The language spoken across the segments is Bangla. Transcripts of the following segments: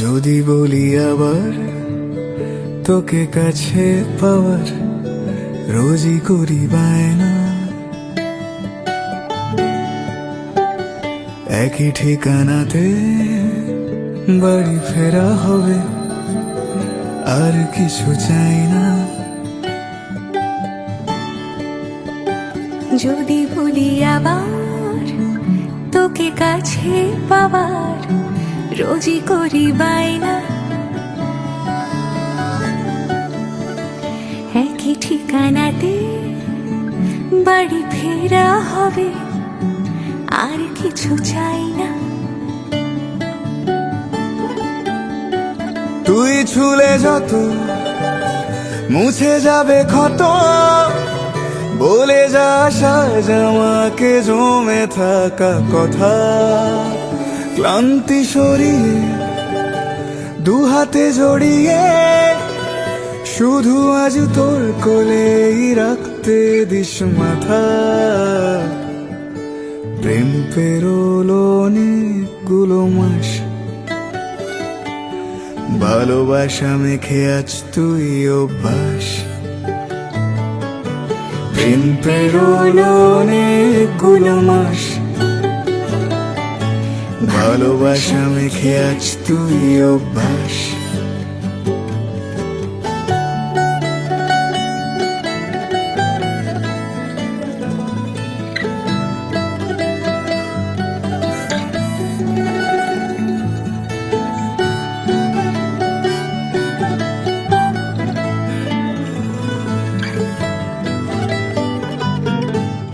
যদি বলি আবার তোকে কাছে পাওয়ার রোজই করি বায়না, একই ঠিকানাতে বাড়ি ফেরা হবে, আর কিছু চাই না। যদি বলি আবার তোকে কাছে পাওয়ার রোজই করি বায়না, একই ঠিকানাতে বাড়ি ফেরা হবে, আর কিছু চাই না। তুই ছুলে যত মুছে যাবে ক্ষত, বলে যাস আজ আমাকে জমে থাকা কথা। ক্লান্তি সরিয়ে দু হাতে জড়িয়ে শুধু আজ তোর কোলেই রাখতে দিস মাথা। প্রেম পেরোলো অনেকগুলো মাস, ভালোবাসা মেখে আজ তুই অভ্যাস। প্রেম পেরোলো অনেকগুলো মাস, ভালোবাসা মেখে আজ তুই অভ্যাস।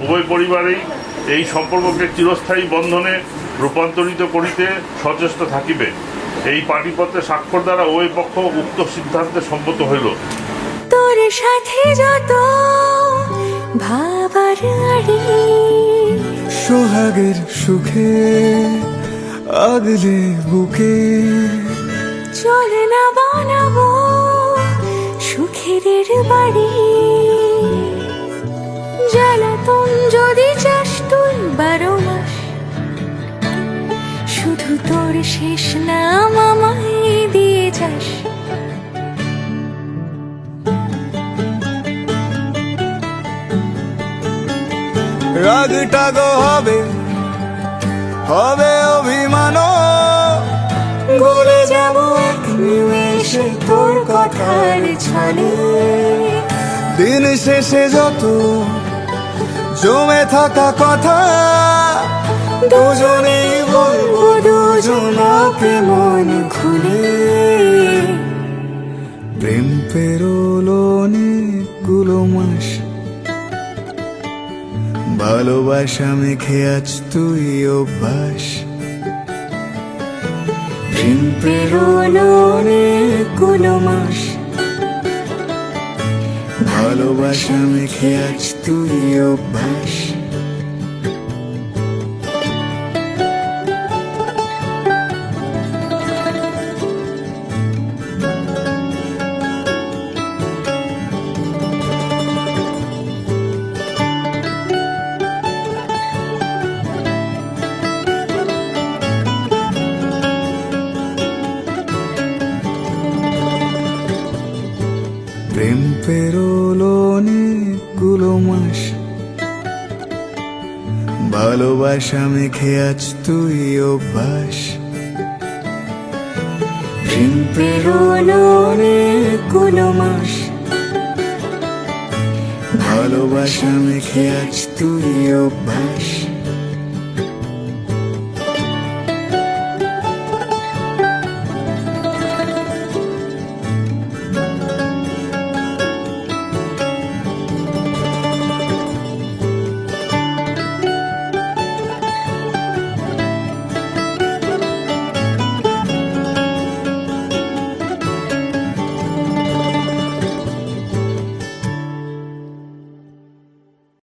উভয় পরিবারেই এই সম্পর্ককে চিরস্থায়ী বন্ধনে রূপান্তরিত করিতে সচেষ্ট থাকিবে। এই পাটিপত্রে স্বাক্ষর দ্বারা উভয় পক্ষ উক্ত সিদ্ধান্তে সম্মত হইল। তোর সাথে যত ভাবার আড়ি, সোহাগের সুখে আগলে বুকে, চলে না বানাবো সুখের বাড়ি। জ্বালাতন যদি চাস তুই 12 মাস, শুধু তোর শেষ নাম আমায় দিয়ে যাস। রাগটা গো হবে হবে অভিমান, গলে যাব এক নিমেষে তোর কথার ছলে। দিন শেষে যত জমে থাকা কথা, দুজনেই বলবো দুজনাকে মন খুলে। প্রেম পেরোলো অনেকগুলো মাস, ভালোবাসা মেখে আজ তুই অভ্যাস। প্রেম পেরোলো অনেকগুলো মাস, ভালোবাসা মেখে আজ তুই অভ্যাস। প্রেম পেরোলো অনেকগুলো মাস, ভালোবাসা মেখে আজ তুই অভ্যাস। প্রেম পেরোলো অনেকগুলো মাস, ভালোবাসা মেখে আজ তুই অভ্যাস।